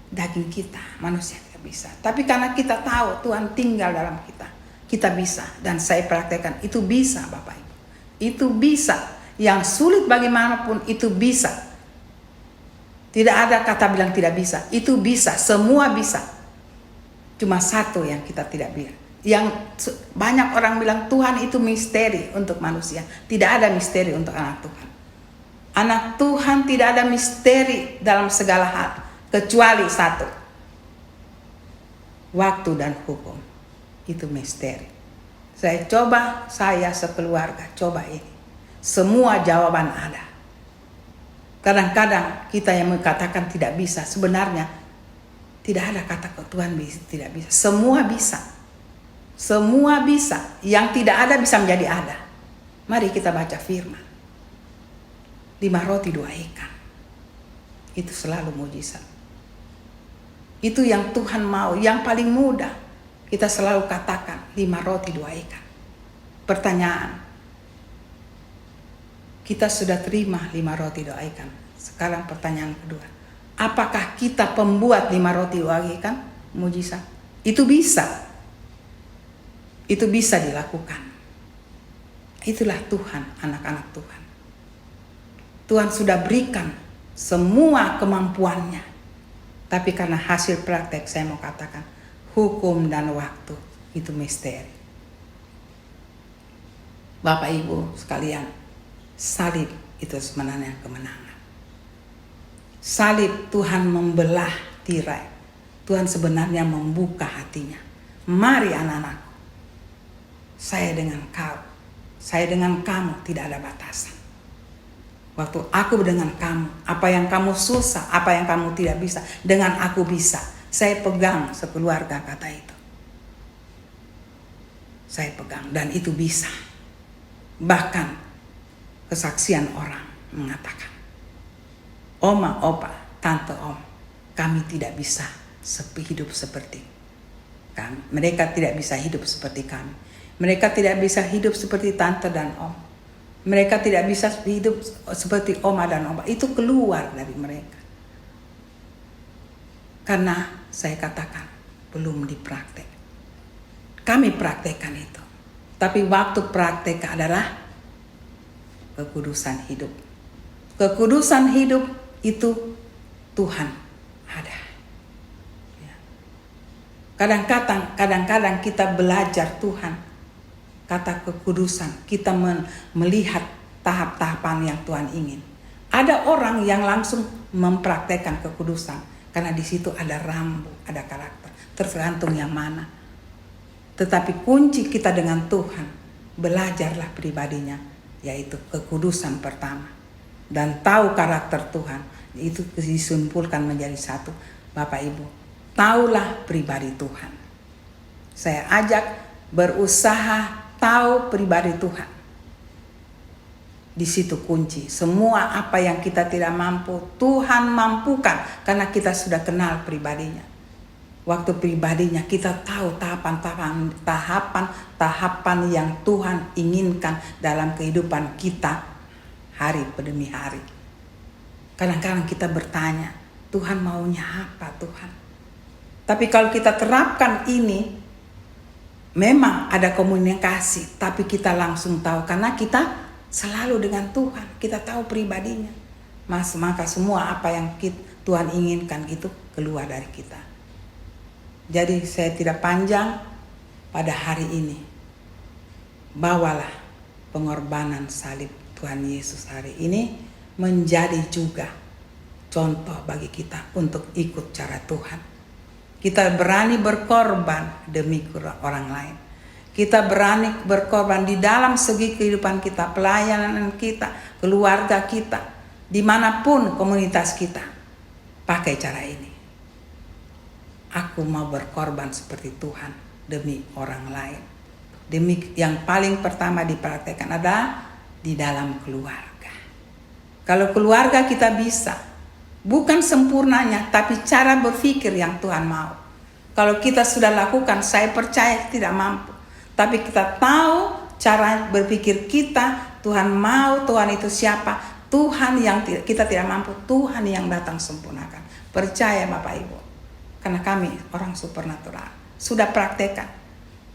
daging kita, manusia tidak bisa. Tapi karena kita tahu Tuhan tinggal dalam kita. Kita bisa, dan saya praktekkan itu bisa Bapak Ibu. Itu bisa, yang sulit bagaimanapun itu bisa. Tidak ada kata bilang tidak bisa, itu bisa, semua bisa. Cuma satu yang kita tidak bisa. Yang banyak orang bilang Tuhan itu misteri untuk manusia. Tidak ada misteri untuk anak Tuhan. Anak Tuhan tidak ada misteri dalam segala hal, kecuali satu. Waktu dan hukum. Itu misteri. Saya sekeluarga coba ini. semua jawaban ada. Kadang-kadang kita yang mengatakan tidak bisa, sebenarnya tidak ada kata Tuhan tidak bisa. Semua bisa. Semua bisa. Yang tidak ada bisa menjadi ada. Mari kita baca firman. 5 roti 2 ikan. Itu selalu mujizat. Itu yang Tuhan mau, yang paling mudah. Kita selalu katakan 5 roti 2 ikan. Pertanyaan, kita sudah terima 5 roti 2 ikan. Sekarang pertanyaan kedua, apakah kita pembuat 5 roti 2 ikan? Mujizat. Itu bisa. Itu bisa dilakukan. Itulah Tuhan, anak-anak Tuhan. Tuhan sudah berikan semua kemampuannya. Tapi karena hasil praktek, saya mau katakan, hukum dan waktu itu misteri. Bapak Ibu sekalian, salib itu sebenarnya kemenangan. Salib Tuhan membelah tirai. Tuhan sebenarnya membuka hatinya. Mari anak-anakku, saya dengan kau, saya dengan kamu tidak ada batasan. Waktu aku dengan kamu, apa yang kamu susah, apa yang kamu tidak bisa, dengan aku bisa. Saya pegang sekeluarga kata itu. Saya pegang dan itu bisa. Bahkan kesaksian orang mengatakan, Oma, Opa, Tante, Om, kami tidak bisa hidup seperti kami. Mereka tidak bisa hidup seperti kami. Mereka tidak bisa hidup seperti Tante dan Om. Mereka tidak bisa hidup seperti Oma dan Opa. Itu keluar dari mereka. Karena saya katakan belum dipraktek. Kami praktekkan itu. Tapi waktu praktek adalah kekudusan hidup. Kekudusan hidup itu Tuhan ada. Kadang-kadang kita belajar Tuhan. Kata kekudusan, kita melihat tahap-tahapan yang Tuhan ingin. Ada orang yang langsung mempraktekkan kekudusan. Karena di situ ada rambu, ada karakter. Tergantung yang mana. Tetapi kunci kita dengan Tuhan, belajarlah pribadinya, yaitu kekudusan pertama. Dan tahu karakter Tuhan, itu disimpulkan menjadi satu. Bapak Ibu, tahulah pribadi Tuhan. Saya ajak berusaha tahu pribadi Tuhan. Di situ kunci. Semua apa yang kita tidak mampu, Tuhan mampukan. Karena kita sudah kenal pribadinya. Waktu pribadinya kita tahu tahapan yang Tuhan inginkan dalam kehidupan kita hari demi hari. Kadang-kadang kita bertanya, Tuhan maunya apa Tuhan? Tapi kalau kita terapkan ini, memang ada komunikasi, tapi kita langsung tahu karena kita selalu dengan Tuhan, kita tahu pribadinya. Maka semua apa yang Tuhan inginkan itu keluar dari kita. Jadi saya tidak panjang pada hari ini. Bawalah pengorbanan salib Tuhan Yesus hari ini menjadi juga contoh bagi kita untuk ikut cara Tuhan. Kita berani berkorban demi orang lain. Kita berani berkorban di dalam segi kehidupan kita, pelayanan kita, keluarga kita, dimanapun komunitas kita. Pakai cara ini. Aku mau berkorban seperti Tuhan demi orang lain. Demi yang paling pertama dipraktekkan adalah di dalam keluarga. Kalau keluarga kita bisa, bukan sempurnanya, tapi cara berpikir yang Tuhan mau. Kalau kita sudah lakukan, saya percaya tidak mampu. Tapi kita tahu cara berpikir kita, Tuhan mau, Tuhan itu siapa? Tuhan yang kita tidak mampu, Tuhan yang datang sempurnakan. Percaya Bapak Ibu. Karena kami orang supernatural. Sudah praktekkan.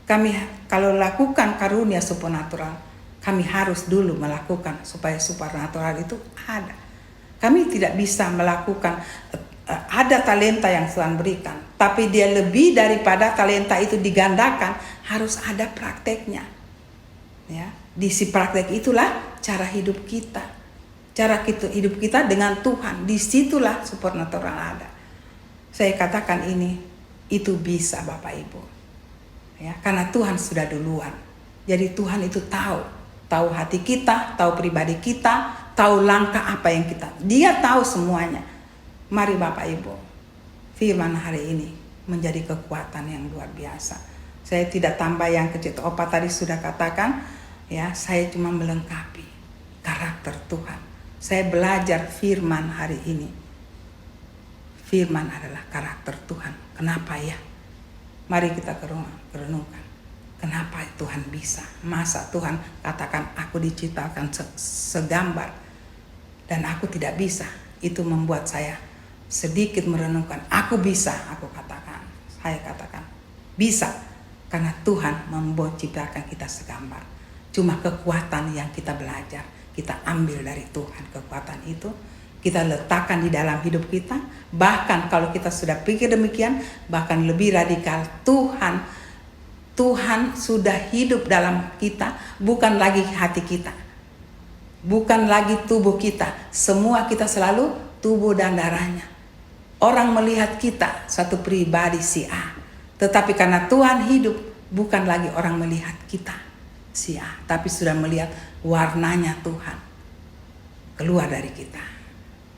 Kami kalau lakukan karunia supernatural, kami harus dulu melakukan supaya supernatural itu ada. Kami tidak bisa melakukan, ada talenta yang Tuhan berikan. Tapi dia lebih daripada talenta itu digandakan, harus ada prakteknya. Ya, di si praktek itulah cara hidup kita. Cara hidup kita dengan Tuhan. Disitulah supernatural ada. Saya katakan ini, itu bisa Bapak Ibu. Ya, karena Tuhan sudah duluan. Jadi Tuhan itu tahu tahu hati kita, tahu pribadi kita, tahu langkah apa yang Dia tahu semuanya. Mari Bapak Ibu, firman hari ini menjadi kekuatan yang luar biasa. Saya tidak tambah yang kecil. Opa tadi sudah katakan, ya, saya cuma melengkapi karakter Tuhan. Saya belajar firman hari ini. Firman adalah karakter Tuhan. Kenapa ya? Mari kita renungkan. Kenapa Tuhan bisa? Masa Tuhan katakan aku diciptakan segambar dan aku tidak bisa? Itu membuat saya sedikit merenungkan. Aku bisa, saya katakan bisa karena Tuhan membuat ciptakan kita segambar. Cuma kekuatan yang kita belajar, kita ambil dari Tuhan. Kekuatan itu kita letakkan di dalam hidup kita. Bahkan kalau kita sudah pikir demikian, bahkan lebih radikal, Tuhan sudah hidup dalam kita, bukan lagi hati kita, bukan lagi tubuh kita. Semua kita selalu tubuh dan darahnya. Orang melihat kita satu pribadi si A, tetapi karena Tuhan hidup, bukan lagi orang melihat kita si A, tapi sudah melihat warnanya Tuhan keluar dari kita.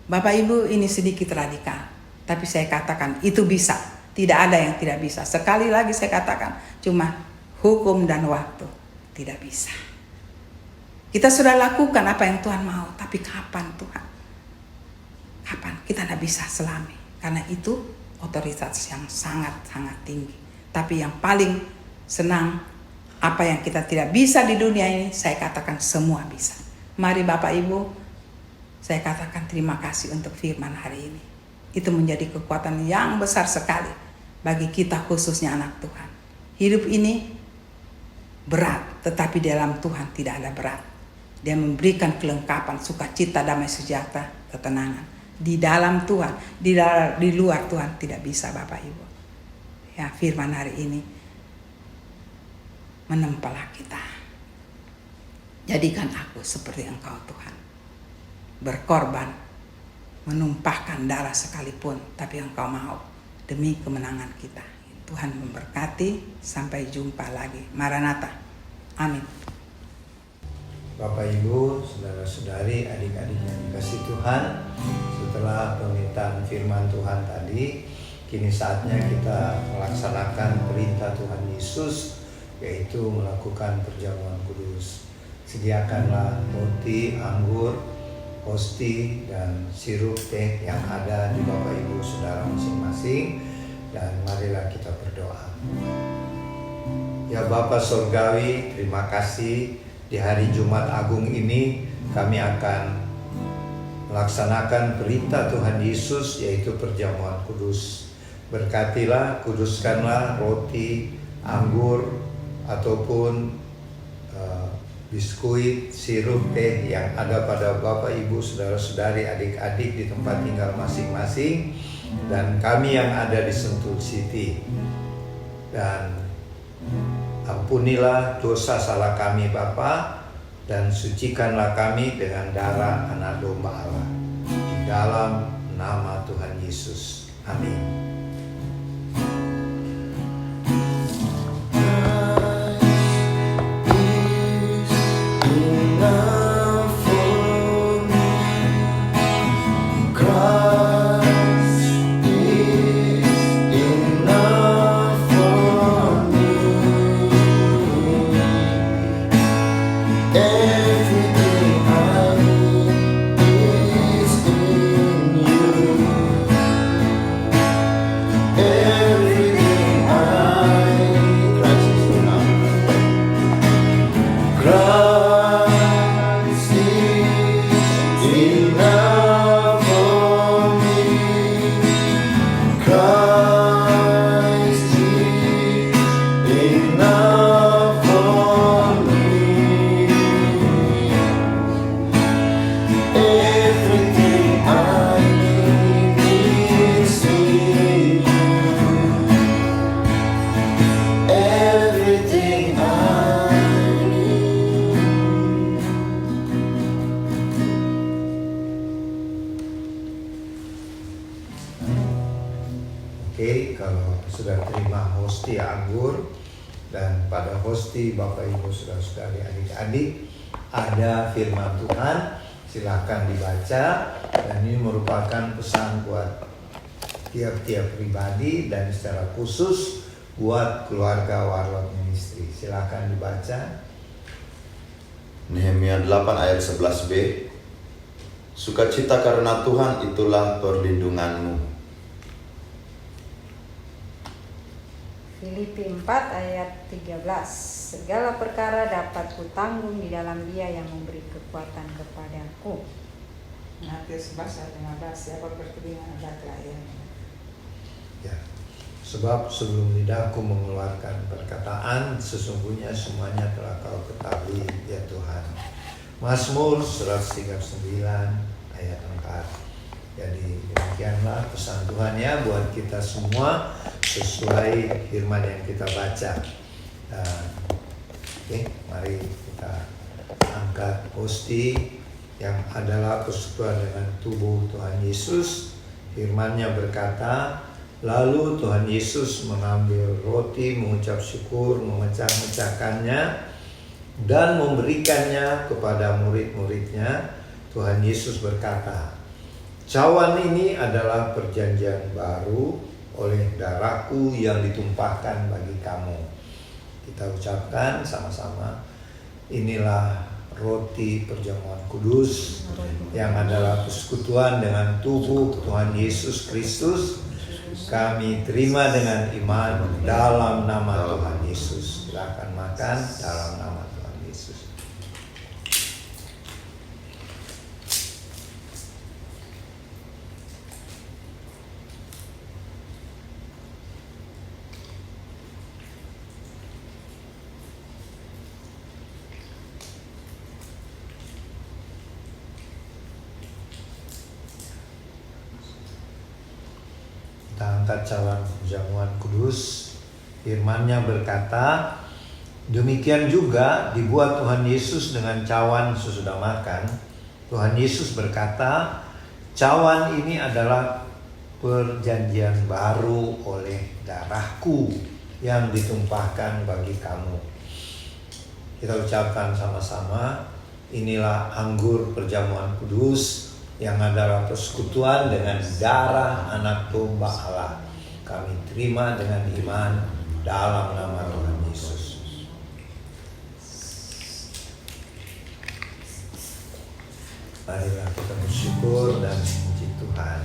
Bapak Ibu, ini sedikit radikal, tapi saya katakan itu bisa. Tidak ada yang tidak bisa. Sekali lagi saya katakan, cuma hukum dan waktu tidak bisa. Kita sudah lakukan apa yang Tuhan mau, tapi kapan Tuhan? Kapan? Kita tidak bisa selami. Karena itu otoritas yang sangat-sangat tinggi. Tapi yang paling senang, apa yang kita tidak bisa di dunia ini, saya katakan semua bisa. Mari Bapak Ibu, saya katakan terima kasih untuk firman hari ini. Itu menjadi kekuatan yang besar sekali bagi kita, khususnya anak Tuhan. Hidup ini berat, tetapi di dalam Tuhan tidak ada berat. Dia memberikan kelengkapan, sukacita, damai sejahtera, ketenangan. Di dalam Tuhan, di luar Tuhan tidak bisa Bapak Ibu. Ya, firman hari ini menempalah kita. Jadikan aku seperti Engkau Tuhan. Berkorban, menumpahkan darah sekalipun, tapi Engkau mau demi kemenangan kita. Tuhan memberkati. Sampai jumpa lagi. Maranatha. Amin. Bapak Ibu, saudara-saudari, adik-adik yang dikasihi Tuhan, setelah permintaan firman Tuhan tadi, kini saatnya kita melaksanakan perintah Tuhan Yesus, yaitu melakukan perjamuan kudus. Sediakanlah roti, anggur, hosti, dan sirup teh yang ada di Bapak Ibu saudara masing-masing, dan marilah kita berdoa. Ya Bapa Surgawi, terima kasih di hari Jumat Agung ini kami akan melaksanakan perintah Tuhan Yesus, yaitu perjamuan kudus. Berkatilah, kuduskanlah roti, anggur, ataupun biskuit, sirup, teh yang ada pada Bapak, Ibu, saudara-saudari, adik-adik di tempat tinggal masing-masing, dan kami yang ada di Sentul City. Dan ampunilah dosa salah kami Bapa, dan sucikanlah kami dengan darah Anak Domba Allah. Di dalam nama Tuhan Yesus. Amin. Hosti, Bapak Ibu Saudara-saudari, adik-adik, ada firman Tuhan, silahkan dibaca. Dan ini merupakan pesan buat tiap-tiap pribadi dan secara khusus buat keluarga Warlot Ministry. Silahkan dibaca. Nehemia 8 ayat 11b. Sukacita karena Tuhan itulah perlindunganmu. Filipi 4 ayat 13. Segala perkara dapat kutanggung di dalam Dia yang memberi kekuatan kepadaku. Matius 11 ayat 15. Siapa berkelingan adalah yang Ya. Sebab sebelum lidahku mengeluarkan perkataan, sesungguhnya semuanya telah kau ketahui, ya Tuhan. Mazmur 139 ayat 4. Jadi demikianlah pesan Tuhan ya buat kita semua sesuai firman yang kita baca. Oke, mari kita angkat hosti yang adalah persekutuan dengan tubuh Tuhan Yesus. Firman-Nya berkata, lalu Tuhan Yesus mengambil roti, mengucap syukur, memecah-mecahkannya dan memberikannya kepada murid-muridnya. Tuhan Yesus berkata, cawan ini adalah perjanjian baru oleh darahku yang ditumpahkan bagi kamu. Kita ucapkan sama-sama, inilah roti perjamuan kudus yang adalah persekutuan dengan tubuh Tuhan Yesus Kristus. Kami terima dengan iman dalam nama Tuhan Yesus. Silakan makan dalam nama Tuhan Yesus. Kita angkat cawan perjamuan kudus. Firman-Nya berkata, demikian juga dibuat Tuhan Yesus dengan cawan sesudah makan. Tuhan Yesus berkata, cawan ini adalah perjanjian baru oleh darahku yang ditumpahkan bagi kamu. Kita ucapkan sama-sama, inilah anggur perjamuan kudus yang adalah persekutuan dengan darah anak domba Allah. Kami terima dengan iman dalam nama Tuhan Yesus. Marilah kita bersyukur dan memuji Tuhan.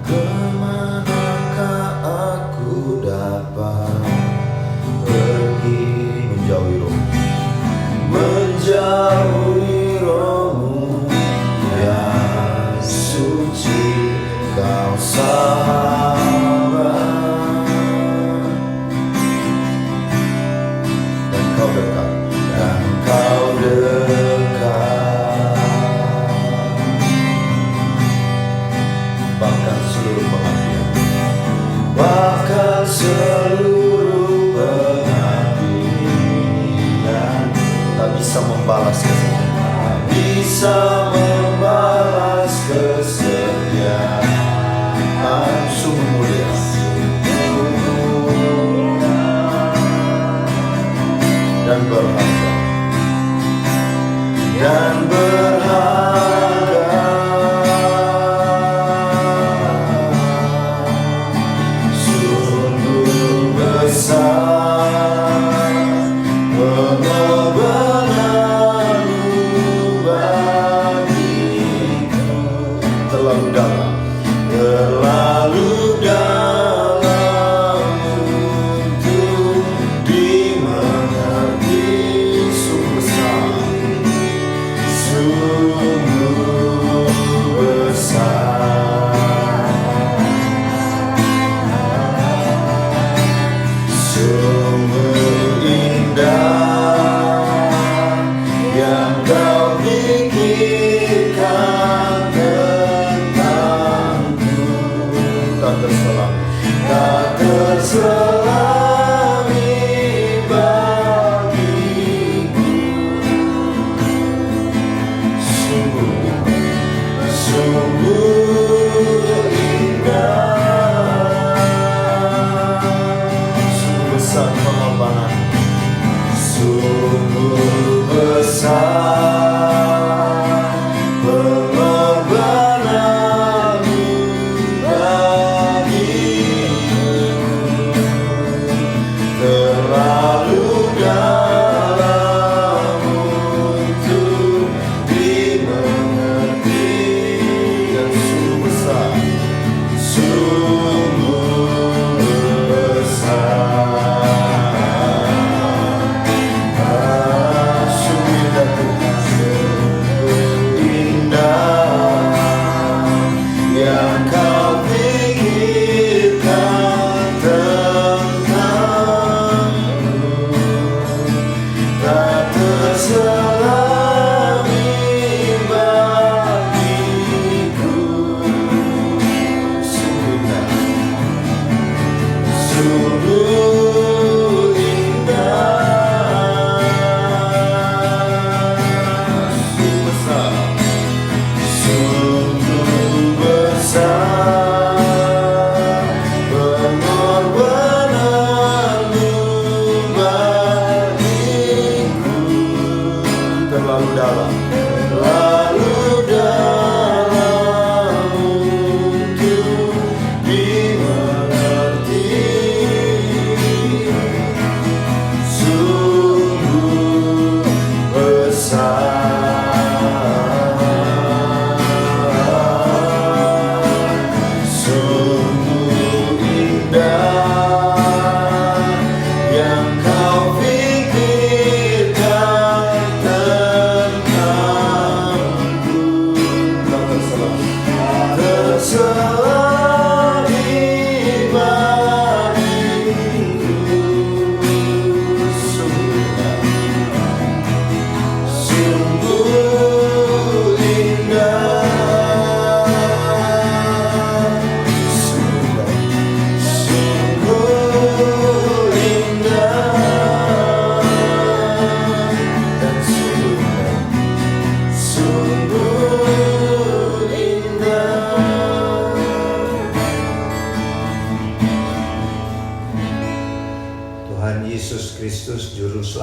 Kemanakah aku dapat pergi menjauhi rohmu, menjauhi rohmu yang suci, kau sabar dan kau dekat, bahkan seluruh pengabdian tak bisa membalas kesetiaan, sungguh mulia dan berharga, sungguh besar pengorbananmu bagiku, terlalu dalam untuk dimengerti, sungguh besar.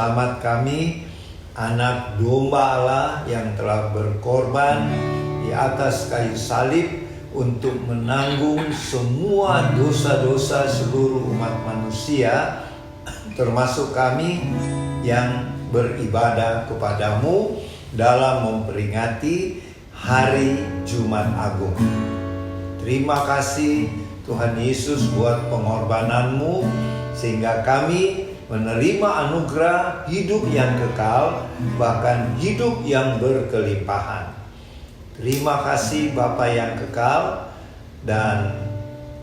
selamat kami, anak domba Allah yang telah berkorban di atas kayu salib untuk menanggung semua dosa-dosa seluruh umat manusia, termasuk kami yang beribadah kepadamu dalam memperingati hari Jumat Agung. Terima kasih Tuhan Yesus buat pengorbananmu, sehingga kami menerima anugerah hidup yang kekal, bahkan hidup yang berkelimpahan. Terima kasih Bapa yang kekal, dan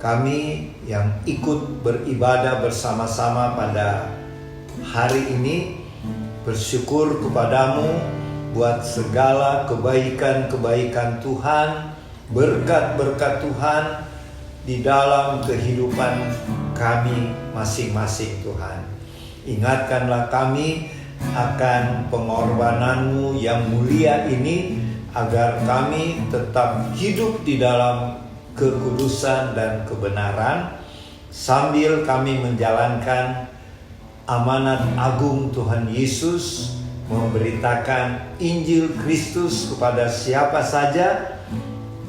kami yang ikut beribadah bersama-sama pada hari ini bersyukur kepadamu buat segala kebaikan-kebaikan Tuhan, berkat-berkat Tuhan di dalam kehidupan kami masing-masing Tuhan. Ingatkanlah kami akan pengorbananmu yang mulia ini, agar kami tetap hidup di dalam kekudusan dan kebenaran, sambil kami menjalankan amanat agung Tuhan Yesus, memberitakan Injil Kristus kepada siapa saja,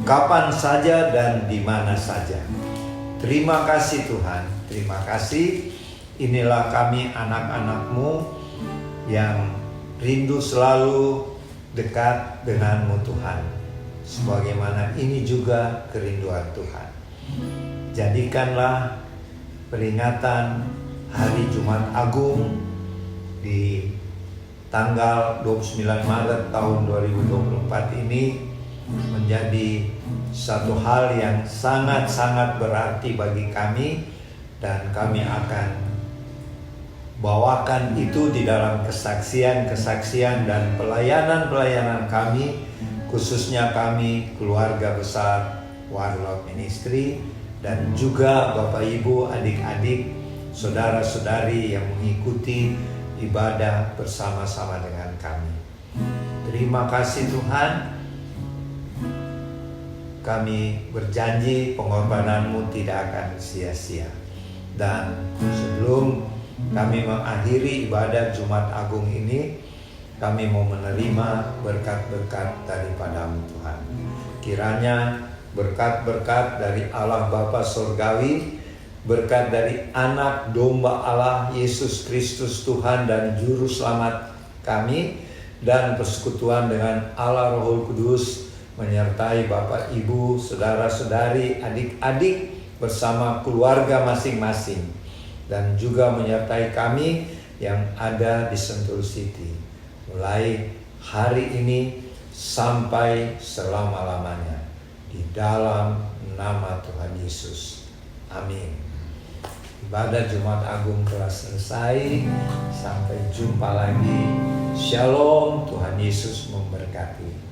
kapan saja, dan di mana saja. Terima kasih Tuhan, terima kasih. Inilah kami anak-anak-Mu yang rindu selalu dekat dengan-Mu Tuhan, sebagaimana ini juga kerinduan Tuhan. Jadikanlah peringatan hari Jumat Agung di tanggal 29 Maret tahun 2024 ini menjadi satu hal yang sangat-sangat berarti bagi kami, dan kami akan bawakan itu di dalam kesaksian-kesaksian dan pelayanan-pelayanan kami, khususnya kami keluarga besar Warlord Ministry, dan juga Bapak Ibu, adik-adik, saudara-saudari yang mengikuti ibadah bersama-sama dengan kami. Terima kasih Tuhan. Kami berjanji pengorbanan-Mu tidak akan sia-sia. Dan sebelum kami mengakhiri ibadah Jumat Agung ini, kami mau menerima berkat-berkat daripada-Mu Tuhan. Kiranya berkat-berkat dari Allah Bapa Surgawi, berkat dari anak domba Allah Yesus Kristus Tuhan dan Juru Selamat kami, dan persekutuan dengan Allah Roh Kudus menyertai Bapak, Ibu, saudara-saudari, adik-adik bersama keluarga masing-masing, dan juga menyertai kami yang ada di Sentul City mulai hari ini sampai selama-lamanya, di dalam nama Tuhan Yesus. Amin. Ibadah Jumat Agung telah selesai. Sampai jumpa lagi. Shalom. Tuhan Yesus memberkati.